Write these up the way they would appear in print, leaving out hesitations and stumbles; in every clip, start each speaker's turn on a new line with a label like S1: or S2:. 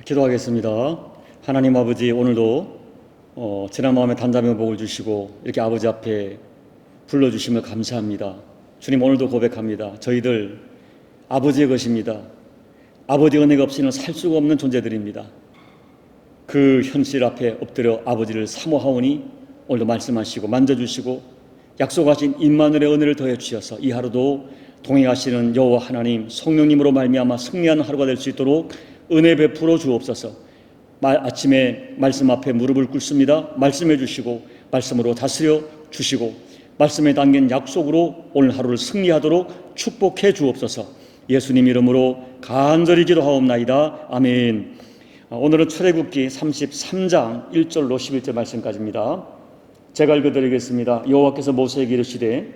S1: 기도하겠습니다. 하나님 아버지, 오늘도 지난 마음에 단잠의 복을 주시고 이렇게 아버지 앞에 불러주심을 감사합니다. 주님, 오늘도 고백합니다. 저희들 아버지의 것입니다. 아버지 은혜가 없이는 살 수가 없는 존재들입니다. 그 현실 앞에 엎드려 아버지를 사모하오니 오늘도 말씀하시고 만져주시고 약속하신 임마누엘의 은혜를 더해 주셔서 이 하루도 동행하시는 여호와 하나님 성령님으로 말미암아 승리하는 하루가 될 수 있도록 은혜 베풀어 주옵소서. 아침에 말씀 앞에 무릎을 꿇습니다. 말씀해 주시고 말씀으로 다스려 주시고 말씀에 담긴 약속으로 오늘 하루를 승리하도록 축복해 주옵소서. 예수님 이름으로 간절히 기도하옵나이다. 아멘. 오늘은 출애굽기 33장 1절로 11절 말씀까지입니다. 제가 읽어드리겠습니다. 여호와께서 모세에게 이르시되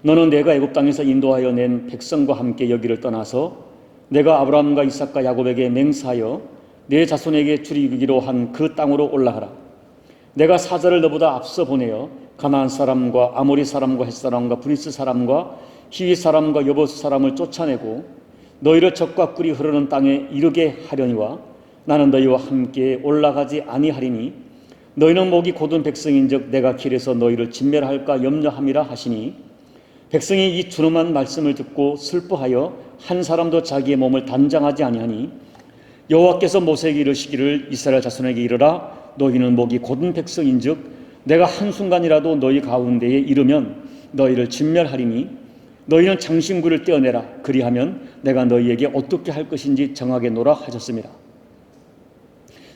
S1: 너는 내가 애굽 땅에서 인도하여 낸 백성과 함께 여기를 떠나서 내가 아브라함과 이삭과 야곱에게 맹세하여 내 자손에게 주리기로 한 그 땅으로 올라가라. 내가 사자를 너보다 앞서 보내어 가나안 사람과 아모리 사람과 헷 사람과 브리스 사람과 히위 사람과 여보스 사람을 쫓아내고 너희를 적과 꿀이 흐르는 땅에 이르게 하려니와 나는 너희와 함께 올라가지 아니하리니 너희는 목이 곧은 백성인즉 내가 길에서 너희를 진멸할까 염려함이라 하시니 백성이 이 준엄한 말씀을 듣고 슬퍼하여 한 사람도 자기의 몸을 단장하지 아니하니 여호와께서 모세에게 이르시기를 이스라엘 자손에게 이르라. 너희는 목이 곧은 백성인즉 내가 한순간이라도 너희 가운데에 이르면 너희를 진멸하리니 너희는 장신구를 떼어내라. 그리하면 내가 너희에게 어떻게 할 것인지 정하게 노라 하셨습니다.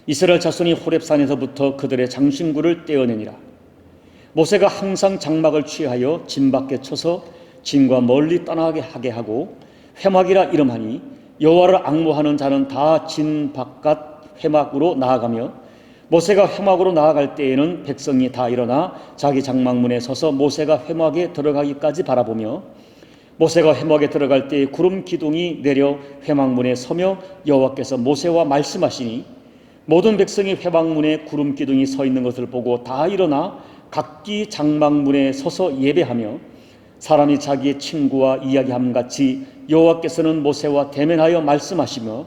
S1: 이스라엘 자손이 호렙산에서부터 그들의 장신구를 떼어내니라. 모세가 항상 장막을 취하여 진 밖에 쳐서 진과 멀리 떠나게 하게 하고 회막이라 이름하니 여호와를 앙모하는 자는 다 진 바깥 회막으로 나아가며 모세가 회막으로 나아갈 때에는 백성이 다 일어나 자기 장막문에 서서 모세가 회막에 들어가기까지 바라보며 모세가 회막에 들어갈 때에 구름 기둥이 내려 회막문에 서며 여호와께서 모세와 말씀하시니 모든 백성이 회막문에 구름 기둥이 서 있는 것을 보고 다 일어나 각기 장막문에 서서 예배하며 사람이 자기의 친구와 이야기함 같이 여호와께서는 모세와 대면하여 말씀하시며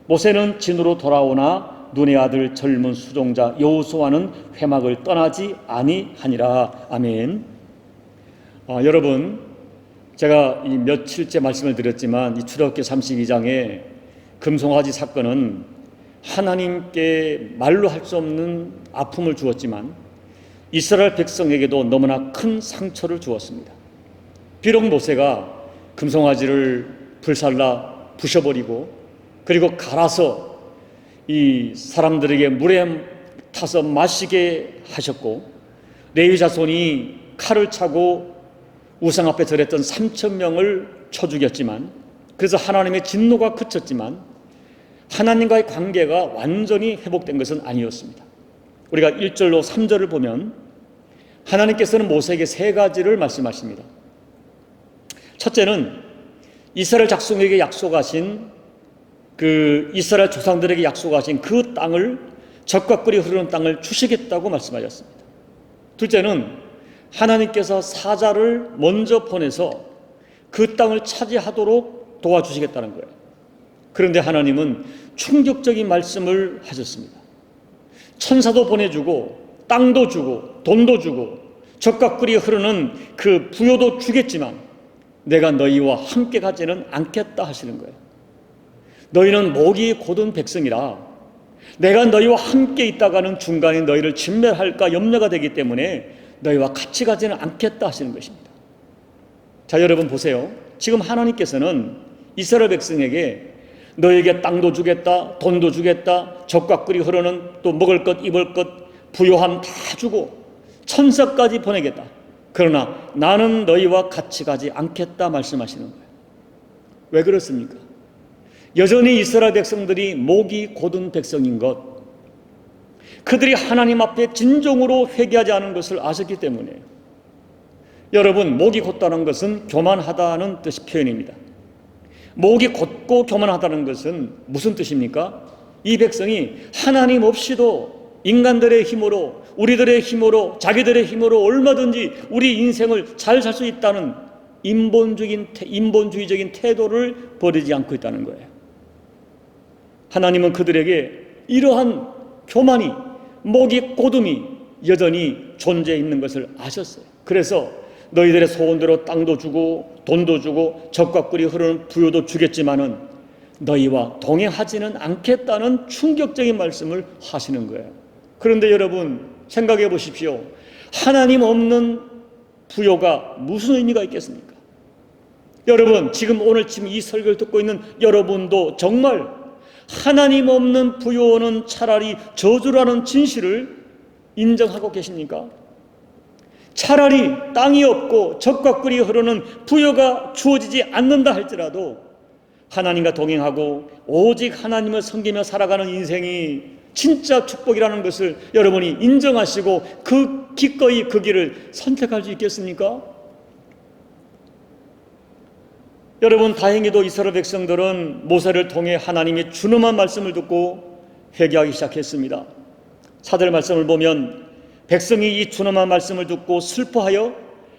S1: 모세는 진으로 돌아오나 눈의 아들 젊은 수종자 여호수아는 회막을 떠나지 아니하니라. 아멘. 여러분, 제가 이 며칠째 말씀을 드렸지만 이 출애굽기 32장의 금송아지 사건은 하나님께 말로 할 수 없는 아픔을 주었지만 이스라엘 백성에게도 너무나 큰 상처를 주었습니다. 비록 모세가 금송아지를 불살라 부셔버리고 그리고 갈아서 이 사람들에게 물에 타서 마시게 하셨고 레위 자손이 칼을 차고 우상 앞에 절했던 3,000명을 쳐 죽였지만 그래서 하나님의 진노가 그쳤지만 하나님과의 관계가 완전히 회복된 것은 아니었습니다. 우리가 1절로 3절을 보면 하나님께서는 모세에게 세 가지를 말씀하십니다. 첫째는 이스라엘 작성에게 약속하신 이스라엘 조상들에게 약속하신 그 땅을 젖과 꿀이 흐르는 땅을 주시겠다고 말씀하셨습니다. 둘째는 하나님께서 사자를 먼저 보내서 그 땅을 차지하도록 도와주시겠다는 거예요. 그런데 하나님은 충격적인 말씀을 하셨습니다. 천사도 보내주고 땅도 주고 돈도 주고 젖과 꿀이 흐르는 그 부요도 주겠지만 내가 너희와 함께 가지는 않겠다 하시는 거예요. 너희는 목이 곧은 백성이라 내가 너희와 함께 있다가는 중간에 너희를 진멸할까 염려가 되기 때문에 너희와 같이 가지는 않겠다 하시는 것입니다. 자, 여러분 보세요. 지금 하나님께서는 이스라엘 백성에게 너희에게 땅도 주겠다, 돈도 주겠다, 젖과 꿀이 흐르는 또 먹을 것, 입을 것, 부요함 다 주고 천사까지 보내겠다. 그러나 나는 너희와 같이 가지 않겠다 말씀하시는 거예요. 왜 그렇습니까? 여전히 이스라엘 백성들이 목이 곧은 백성인 것, 그들이 하나님 앞에 진정으로 회개하지 않은 것을 아셨기 때문이에요. 여러분, 목이 곧다는 것은 교만하다는 뜻의 표현입니다. 목이 곧고 교만하다는 것은 무슨 뜻입니까? 이 백성이 하나님 없이도 인간들의 힘으로, 우리들의 힘으로, 자기들의 힘으로 얼마든지 우리 인생을 잘 살 수 있다는 인본주의적인 태도를 버리지 않고 있다는 거예요. 하나님은 그들에게 이러한 교만이, 목이 고둠이 여전히 존재해 있는 것을 아셨어요. 그래서 너희들의 소원대로 땅도 주고 돈도 주고 젖과 꿀이 흐르는 부요도 주겠지만은 너희와 동행하지는 않겠다는 충격적인 말씀을 하시는 거예요. 그런데 여러분 생각해 보십시오. 하나님 없는 부요가 무슨 의미가 있겠습니까? 여러분 지금 이 설교를 듣고 있는 여러분도 정말 하나님 없는 부요는 차라리 저주라는 진실을 인정하고 계십니까? 차라리 땅이 없고 젖과 꿀이 흐르는 부요가 주어지지 않는다 할지라도 하나님과 동행하고 오직 하나님을 섬기며 살아가는 인생이 진짜 축복이라는 것을 여러분이 인정하시고 기꺼이 그 길을 선택할 수 있겠습니까? 여러분 다행히도 이스라엘 백성들은 모세를 통해 하나님의 준엄한 말씀을 듣고 회개하기 시작했습니다. 4절 말씀을 보면 백성이 이 준엄한 말씀을 듣고 슬퍼하여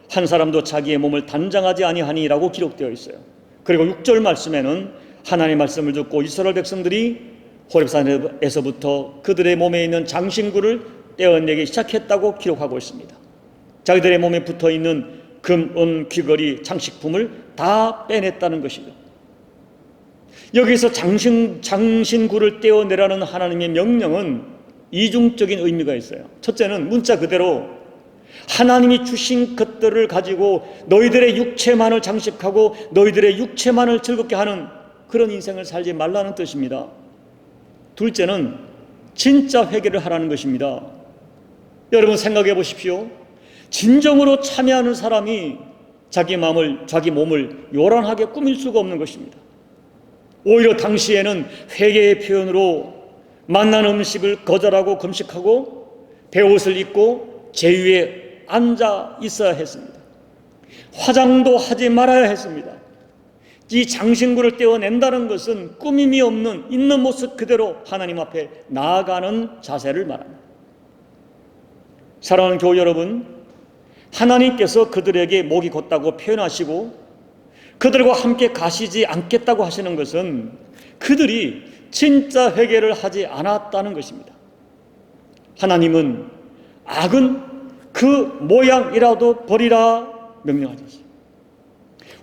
S1: 한 사람도 자기의 몸을 단장하지 아니하니라고 기록되어 있어요. 그리고 6절 말씀에는 하나님의 말씀을 듣고 이스라엘 백성들이 호렙산에서부터 그들의 몸에 있는 장신구를 떼어내기 시작했다고 기록하고 있습니다. 자기들의 몸에 붙어있는 금, 은, 귀걸이, 장식품을 다 빼냈다는 것이죠. 여기서 장신구를 떼어내라는 하나님의 명령은 이중적인 의미가 있어요. 첫째는 문자 그대로 하나님이 주신 것들을 가지고 너희들의 육체만을 장식하고 너희들의 육체만을 즐겁게 하는 그런 인생을 살지 말라는 뜻입니다. 둘째는 진짜 회개를 하라는 것입니다. 여러분 생각해 보십시오. 진정으로 참여하는 사람이 자기 몸을 요란하게 꾸밀 수가 없는 것입니다. 오히려 당시에는 회개의 표현으로 만난 음식을 거절하고 금식하고 베옷을 입고 제위에 앉아 있어야 했습니다. 화장도 하지 말아야 했습니다. 이 장신구를 떼어낸다는 것은 꾸밈이 없는 있는 모습 그대로 하나님 앞에 나아가는 자세를 말합니다. 사랑하는 교우 여러분, 하나님께서 그들에게 목이 곧다고 표현하시고 그들과 함께 가시지 않겠다고 하시는 것은 그들이 진짜 회개를 하지 않았다는 것입니다. 하나님은 악은 그 모양이라도 버리라 명령하셨어요.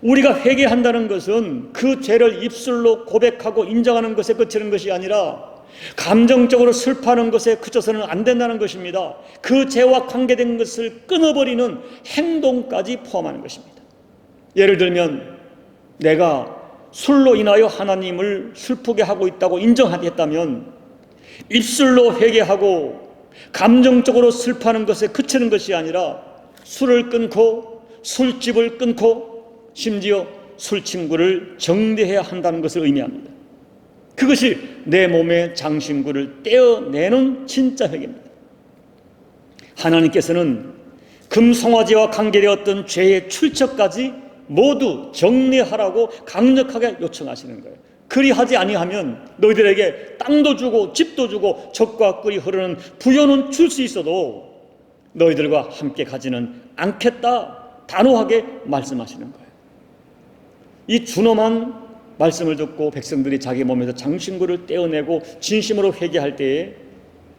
S1: 우리가 회개한다는 것은 그 죄를 입술로 고백하고 인정하는 것에 그치는 것이 아니라 감정적으로 슬퍼하는 것에 그쳐서는 안 된다는 것입니다. 그 죄와 관계된 것을 끊어버리는 행동까지 포함하는 것입니다. 예를 들면 내가 술로 인하여 하나님을 슬프게 하고 있다고 인정하겠다면 입술로 회개하고 감정적으로 슬퍼하는 것에 그치는 것이 아니라 술을 끊고 술집을 끊고 심지어 술친구를 정리해야 한다는 것을 의미합니다. 그것이 내 몸의 장신구를 떼어내는 진짜 회개입니다. 하나님께서는 금송아지와 관계되었던 죄의 출처까지 모두 정리하라고 강력하게 요청하시는 거예요. 그리하지 아니하면 너희들에게 땅도 주고 집도 주고 젖과 꿀이 흐르는 부요는 줄 수 있어도 너희들과 함께 가지는 않겠다 단호하게 말씀하시는 거예요. 이 준엄한 말씀을 듣고 백성들이 자기 몸에서 장신구를 떼어내고 진심으로 회개할 때에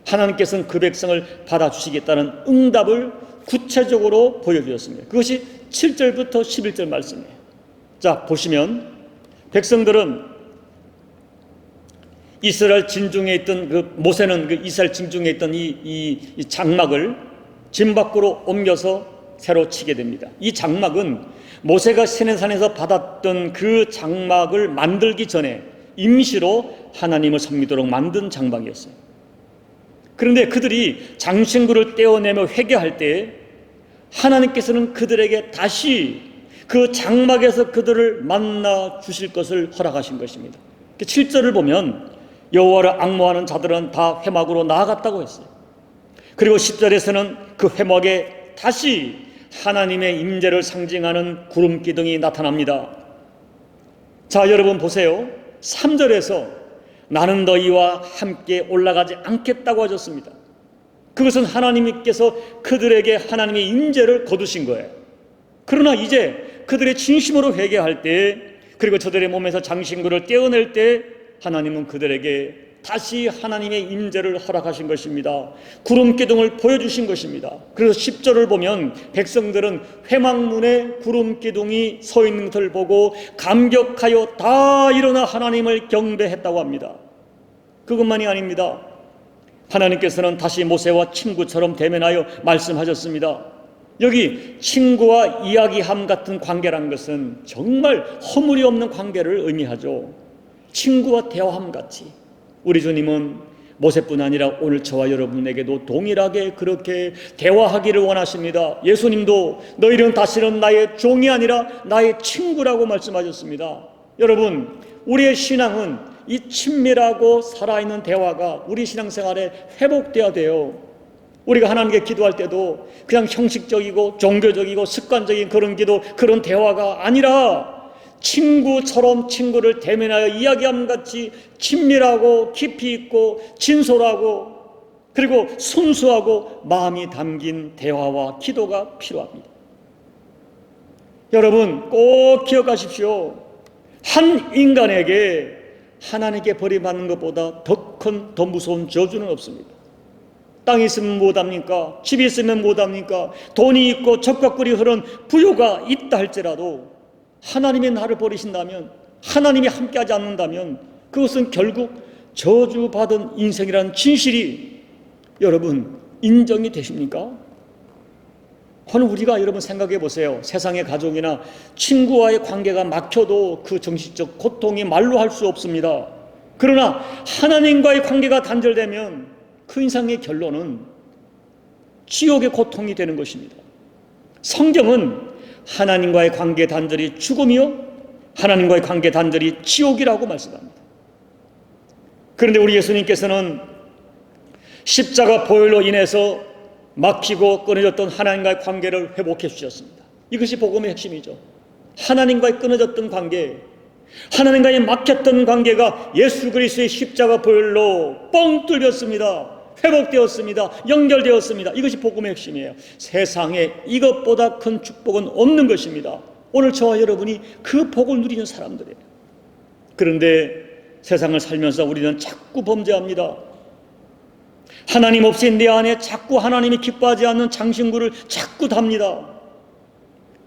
S1: 하나님께서는 그 백성을 받아주시겠다는 응답을 구체적으로 보여주셨습니다. 그것이 7절부터 11절 말씀이에요. 자, 보시면 백성들은 이스라엘 진중에 있던 모세는 이스라엘 진중에 있던 이 장막을 진 밖으로 옮겨서 새로 치게 됩니다. 이 장막은 모세가 시내산에서 받았던 그 장막을 만들기 전에 임시로 하나님을 섬기도록 만든 장막이었어요. 그런데 그들이 장신구를 떼어내며 회개할 때 하나님께서는 그들에게 다시 그 장막에서 그들을 만나 주실 것을 허락하신 것입니다. 7절을 보면 여호와를 앙모하는 자들은 다 회막으로 나아갔다고 했어요. 그리고 10절에서는 그 회막에 다시 하나님의 임재를 상징하는 구름 기둥이 나타납니다. 자, 여러분 보세요. 3절에서 나는 너희와 함께 올라가지 않겠다고 하셨습니다. 그것은 하나님께서 그들에게 하나님의 임재를 거두신 거예요. 그러나 이제 그들의 진심으로 회개할 때, 그리고 저들의 몸에서 장신구를 떼어낼 때 하나님은 그들에게 다시 하나님의 임재를 허락하신 것입니다. 구름 기둥을 보여주신 것입니다. 그래서 10절을 보면 백성들은 회막문에 구름 기둥이 서 있는 것을 보고 감격하여 다 일어나 하나님을 경배했다고 합니다. 그것만이 아닙니다. 하나님께서는 다시 모세와 친구처럼 대면하여 말씀하셨습니다. 여기 친구와 이야기함 같은 관계란 것은 정말 허물이 없는 관계를 의미하죠. 친구와 대화함 같이 우리 주님은 모세뿐 아니라 오늘 저와 여러분에게도 동일하게 그렇게 대화하기를 원하십니다. 예수님도 너희는 다시는 나의 종이 아니라 나의 친구라고 말씀하셨습니다. 여러분, 우리의 신앙은 이 친밀하고 살아있는 대화가 우리 신앙생활에 회복되어야 돼요. 우리가 하나님께 기도할 때도 그냥 형식적이고 종교적이고 습관적인 그런 기도, 그런 대화가 아니라 친구처럼 친구를 대면하여 이야기함 같이 친밀하고 깊이 있고 진솔하고 그리고 순수하고 마음이 담긴 대화와 기도가 필요합니다. 여러분 꼭 기억하십시오. 한 인간에게 하나님께 버림받는 것보다 더 큰, 더 무서운 저주는 없습니다. 땅이 있으면 못합니까? 집이 있으면 못합니까? 돈이 있고 적과 꿀이 흐른 부요가 있다 할지라도 하나님이 나를 버리신다면, 하나님이 함께하지 않는다면 그것은 결국 저주받은 인생이라는 진실이 여러분 인정이 되십니까? 오늘 우리가 여러분 생각해 보세요. 세상의 가족이나 친구와의 관계가 막혀도 그 정신적 고통이 말로 할 수 없습니다. 그러나 하나님과의 관계가 단절되면 그 인생의 결론은 지옥의 고통이 되는 것입니다. 성경은 하나님과의 관계 단절이 죽음이요 하나님과의 관계 단절이 지옥이라고 말씀합니다. 그런데 우리 예수님께서는 십자가 보혈로 인해서 막히고 끊어졌던 하나님과의 관계를 회복해 주셨습니다. 이것이 복음의 핵심이죠. 하나님과의 끊어졌던 관계, 하나님과의 막혔던 관계가 예수 그리스도의 십자가 보혈로 뻥 뚫렸습니다. 회복되었습니다. 연결되었습니다. 이것이 복음의 핵심이에요. 세상에 이것보다 큰 축복은 없는 것입니다. 오늘 저와 여러분이 그 복을 누리는 사람들이에요. 그런데 세상을 살면서 우리는 자꾸 범죄합니다. 하나님 없이 내 안에 자꾸 하나님이 기뻐하지 않는 장신구를 자꾸 답니다.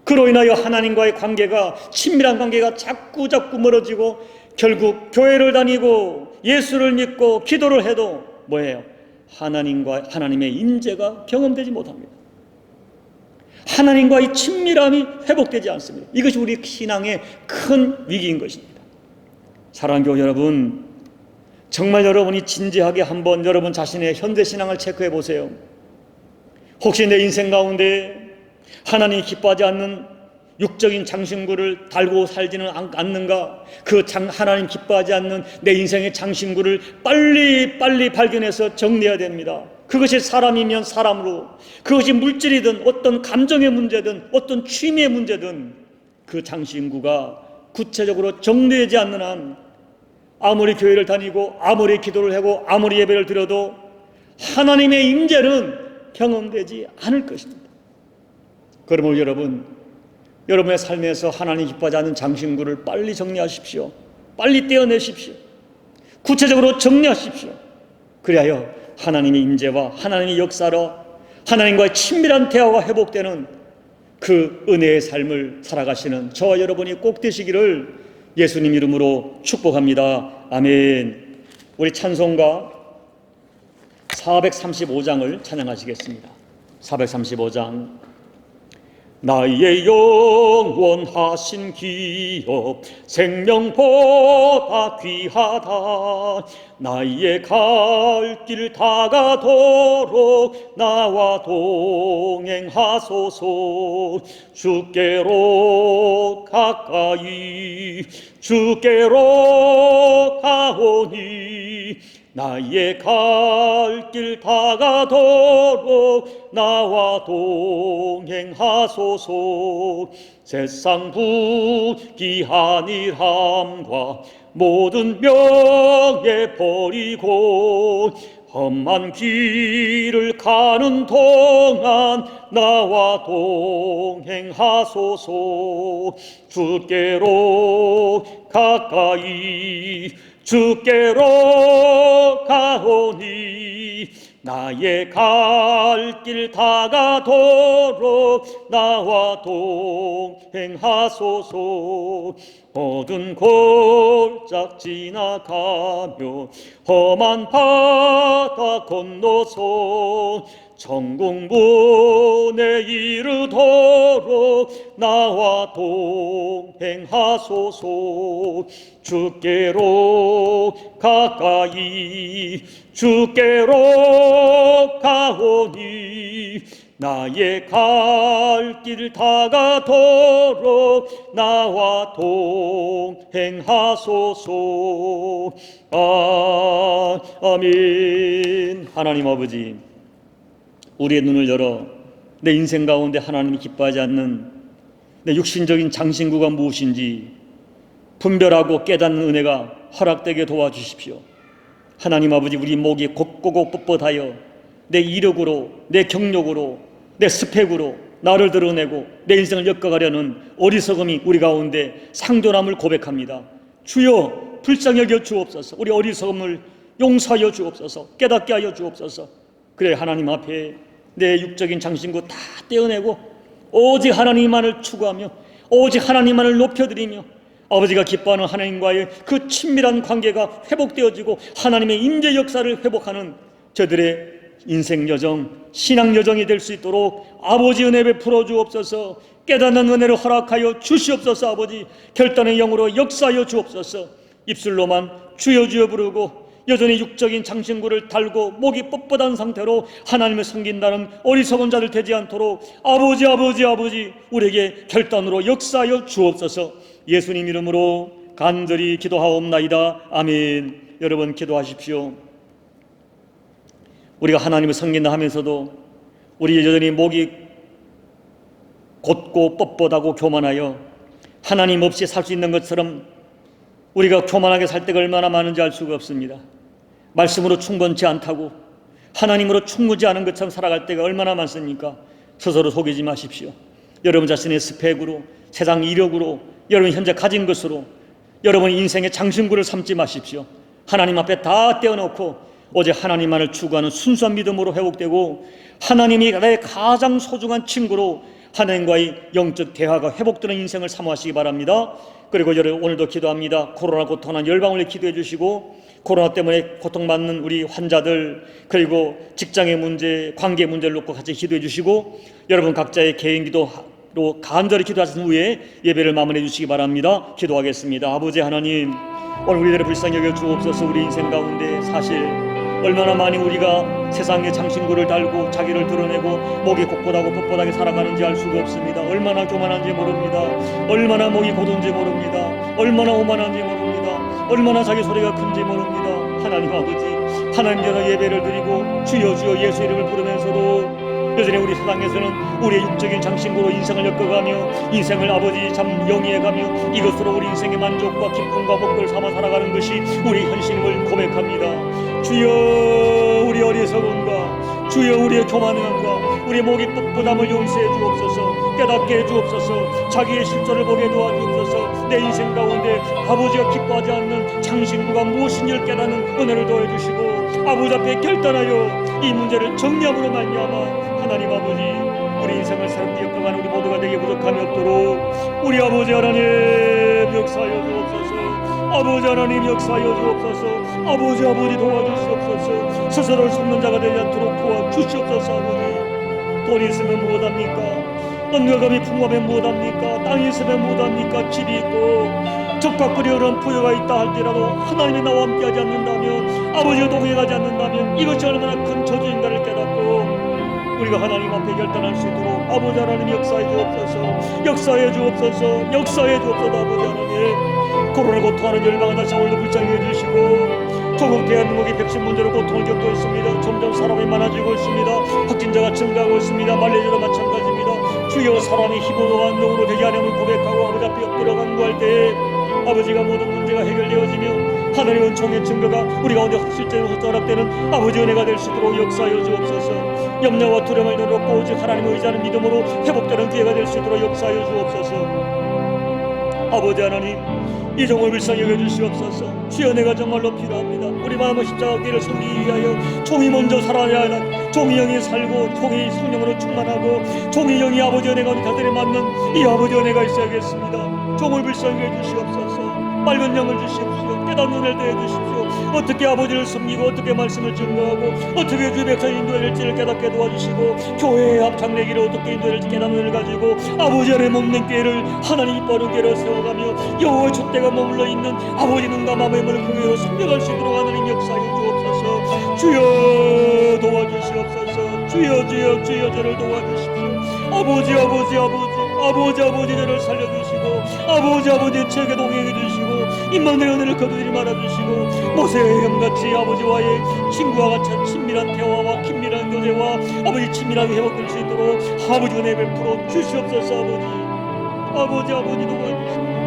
S1: 그로 인하여 하나님과의 관계가, 친밀한 관계가 자꾸 멀어지고 결국 교회를 다니고 예수를 믿고 기도를 해도 뭐예요? 하나님의 임재가 경험되지 못합니다. 하나님과의 친밀함이 회복되지 않습니다. 이것이 우리 신앙의 큰 위기인 것입니다. 사랑하는 교회 여러분, 정말 여러분이 진지하게 한번 여러분 자신의 현재 신앙을 체크해 보세요. 혹시 내 인생 가운데 하나님이 기뻐하지 않는 육적인 장신구를 달고 살지는 않는가? 그 하나님 기뻐하지 않는 내 인생의 장신구를 빨리 발견해서 정리해야 됩니다. 그것이 사람이면 사람으로, 그것이 물질이든 어떤 감정의 문제든 어떤 취미의 문제든 그 장신구가 구체적으로 정리되지 않는 한 아무리 교회를 다니고 아무리 기도를 하고 아무리 예배를 드려도 하나님의 임재는 경험되지 않을 것입니다. 그러므로 여러분의 삶에서 하나님 기뻐하지 않는 장신구를 빨리 정리하십시오. 빨리 떼어내십시오. 구체적으로 정리하십시오. 그리하여 하나님의 임재와 하나님의 역사로 하나님과의 친밀한 대화가 회복되는 그 은혜의 삶을 살아가시는 저와 여러분이 꼭 되시기를 예수님 이름으로 축복합니다. 아멘. 우리 찬송가 435장을 찬양하시겠습니다. 435장. 나의 영원하신 기업 생명보다 귀하다. 나의 갈 길 다가도록 나와 동행하소서. 주께로 가까이 주께로 가오니 나의 갈 길 다가도록 나와 동행하소서. 세상 부귀한 일함과 모든 명예 버리고 험한 길을 가는 동안 나와 동행하소서. 주께로 가까이 주께로 가오니 나의 갈 길 다가도록 나와 동행하소서. 어두운 골짝 지나가며 험한 바다 건너서 천국문에 이르도록 나와 동행하소서. 주께로 가까이 주께로 가오니 나의 갈 길 다가도록 나와 동행하소서. 아멘. 하나님 아버지, 우리의 눈을 열어 내 인생 가운데 하나님이 기뻐하지 않는 내 육신적인 장신구가 무엇인지 분별하고 깨닫는 은혜가 허락되게 도와주십시오. 하나님 아버지, 우리 목이 곧고고 뻣뻣하여 내 이력으로, 내 경력으로, 내 스펙으로 나를 드러내고 내 인생을 엮어가려는 어리석음이 우리 가운데 상존함을 고백합니다. 주여 불쌍히 여겨 주옵소서. 우리 어리석음을 용서하여 주옵소서. 깨닫게 하여 주옵소서. 그래, 하나님 앞에 내 육적인 장신구 다 떼어내고 오직 하나님만을 추구하며 오직 하나님만을 높여드리며 아버지가 기뻐하는 하나님과의 그 친밀한 관계가 회복되어지고 하나님의 임재 역사를 회복하는 저들의 인생 여정, 신앙 여정이 될 수 있도록 아버지 은혜 베풀어 주옵소서. 깨닫는 은혜를 허락하여 주시옵소서. 아버지, 결단의 영으로 역사하여 주옵소서. 입술로만 주여 주여 부르고 여전히 육적인 장신구를 달고 목이 뻣뻣한 상태로 하나님을 섬긴다는 어리석은 자들 되지 않도록 아버지 우리에게 결단으로 역사하여 주옵소서. 예수님 이름으로 간절히 기도하옵나이다. 아멘. 여러분 기도하십시오. 우리가 하나님을 섬긴다 하면서도 우리 여전히 목이 곧고 뻣뻣하고 교만하여 하나님 없이 살 수 있는 것처럼 우리가 교만하게 살 때가 얼마나 많은지 알 수가 없습니다. 말씀으로 충분치 않다고 하나님으로 충분치 않은 것처럼 살아갈 때가 얼마나 많습니까? 스스로 속이지 마십시오. 여러분 자신의 스펙으로, 세상 이력으로, 여러분 현재 가진 것으로 여러분 인생의 장신구를 삼지 마십시오. 하나님 앞에 다 떼어놓고 오직 하나님만을 추구하는 순수한 믿음으로 회복되고 하나님이 나의 가장 소중한 친구로 하나님과의 영적 대화가 회복되는 인생을 사모하시기 바랍니다. 그리고 여러분 오늘도 기도합니다. 코로나 고통한 열방을 기도해 주시고 코로나 때문에 고통받는 우리 환자들 그리고 직장의 문제, 관계 문제를 놓고 같이 기도해 주시고 여러분 각자의 개인 기도로 간절히 기도하신 후에 예배를 마무리해 주시기 바랍니다. 기도하겠습니다. 아버지 하나님, 오늘 우리들의 불쌍히 여겨 주옵소서. 우리 인생 가운데 사실 얼마나 많이 우리가 세상의 장신구를 달고 자기를 드러내고 목이 곧곧하고 뻣뻣하게 살아가는지 알 수가 없습니다. 얼마나 교만한지 모릅니다. 얼마나 목이 곧은지 모릅니다. 얼마나 오만한지 모릅니다. 얼마나 자기 소리가 큰지 모릅니다. 하나님 아버지, 하나님 전에 예배를 드리고 주여 주여 예수 이름을 부르면서도 여전히 우리 세상에서는 우리의 육적인 장신구로 인생을 엮어가며 인생을 아버지 참 영위해가며 이것으로 우리 인생의 만족과 기쁨과 복을 삼아 살아가는 것이 우리 현실임을 고백합니다. 주여 우리 어리석음과 주여 우리의 교만함과 우리의 목이 뻣뻣함을 용서해 주옵소서. 깨닫게 해 주옵소서. 자기의 실존을 보게 도와주옵소서. 내 인생 가운데 아버지가 기뻐하지 않는 장신구가 무엇인지를 깨닫는 은혜를 도와주시고 아버지 앞에 결단하여 이 문제를 정리함으로 말미암아 하나님 아버지 우리 인생을 새롭게 엮어가는 우리 모두가 되게 부족함이 없도록 우리 아버지 하나님 역사하여 주옵소서. 아버지 하나님 역사하여 주옵소서. 아버지 도와주시옵소서. 스스로를 속는 자가 되지 않도록 도와주시옵소서. 아버지, 돈이 있으면 무엇합니까? 은가감이 풍부하면 무엇합니까? 땅이 있으면 무엇합니까? 집이 있고 적각불이 흐르는 부여가 있다 할지라도 하나님이 나와 함께하지 않는다면 아버지가 동행하지 않는다면 이것이 얼마나 큰 저주인가를 깨닫고 우리가 하나님 앞에 결단할 수 있도록 아버지 하나님 역사해 주옵소서. 역사해 주옵소서. 역사해 주옵소서. 아버지 하나님, 코로나 고통하는 열방을 다시 오늘도 불쌍히 해주시고 조국 대한민국이 백신 문제로 고통을 겪고 있습니다. 점점 사람이 많아지고 있습니다. 확진자가 증가하고 있습니다. 말레이시아도 마찬가지입니다. 주여 사람이 힘으로 안녕으로 되지 않음을 고백하고 아버지 앞에 엎드려 간구할 때에 아버지가 모든 문제가 해결되어지며 하나님의 은총의 증거가 우리 가운데 실제로 허락되는 아버지 은혜가 될 수 있도록 역사하여 주옵소서. 염려와 두려움을 내려놓고 오직 하나님을 의지하는 믿음으로 회복되는 기회가 될 수 있도록 역사하여 주옵소서. 아버지 하나님, 이 종을 불쌍히 여겨주시옵소서. 주여, 내가 정말로 필요합니다. 우리 마음의 십자가길을 섬기기 위하여 종이 먼저 살아야 하는, 종이 영이 살고 종이 성령으로 충만하고 종이 영이 아버지의 내가 곁에 맞는 이 아버지의 내가 있어야겠습니다. 종을 불쌍히 해주시옵소서. 맑은 영을 주십시오. 깨닫는 눈을 떼어주십시오. 어떻게 아버지를 섬기고 어떻게 말씀을 증거하고 어떻게 주의 백성을 인도해야 될지를 깨닫게 도와주시고 교회의 합창내기를 어떻게 인도해야 될지 깨닫는 눈을 가지고 아버지 안에 몸된 교회를 하나님 이뻐하는 교회로 세워가며 여호와의 촛대가 머물러 있는 아버지 눈과 마음의 문을 그 교회로 섬겨갈 수 있도록 하나님 역사해 주옵소서. 주여 도와주시옵소서. 주여 주여 주여 저를 도와주십시오. 아버지 아버지 아버지 아버지 아버지 저를 살려주시고 아버지 아버지 저에게 동행해 주시고 임망의 은혜를 거두지 말아주시고 모세의 형같이 아버지와의 친구와 같이 친밀한 대화와 긴밀한 교제와 아버지 친밀하게 회복될 수 있도록 아버지 은혜 베풀어 주시옵소서. 아버지 아버지 도와주시고